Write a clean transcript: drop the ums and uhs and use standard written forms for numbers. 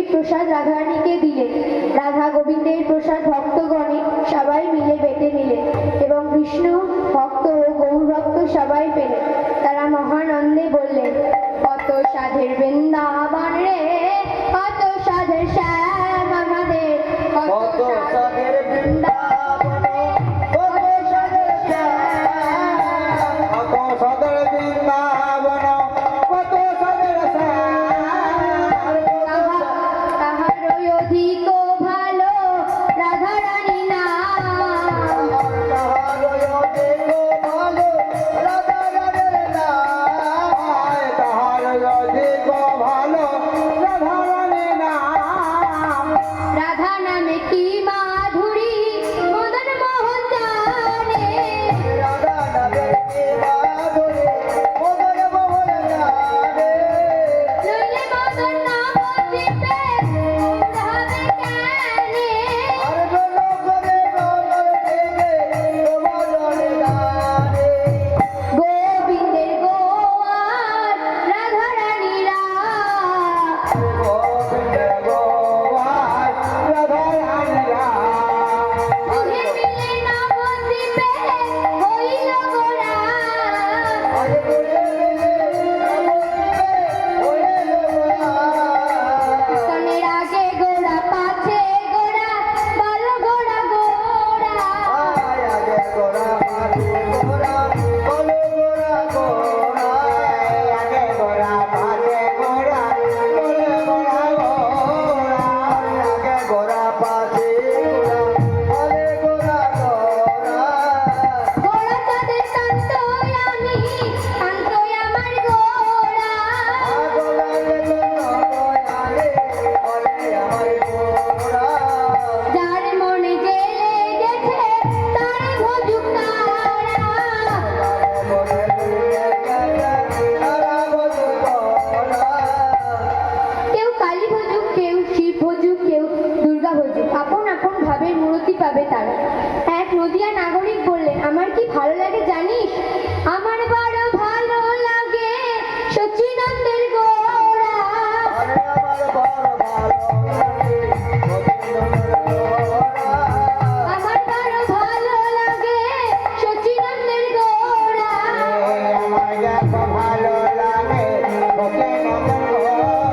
प्रसाद राधारानी के दिले। राधा गोविंदेर प्रसाद भक्तगणे सबाई मिले बेटे निलेन एवं विष्णु भक्त ओ गौर भक्त सबाई पेलेन। तारा महानंदे बोललेन, कत साधेर बृंदावन रे, कत साधेर श्याम आमादेर, कत साधेर बृंदावन रे, कत साधेर श्याम, कत साधेर बृंदावन, कत साधेर श्याम। তাহার অধিক ভালো রাধারানী নাম, তাহার অধিক ভালো রাধারানী নাম, তাহার অধিক ভালো রাধারানী নাম। রাধা নামে কি মাধুরী মদন মোহন জানে, রাধা নামে কি মাধুরী মদন মোহন জানে। নইলে মদন নাম দিতে আপন আপন ভাবে মূর্তি পাবে তারা।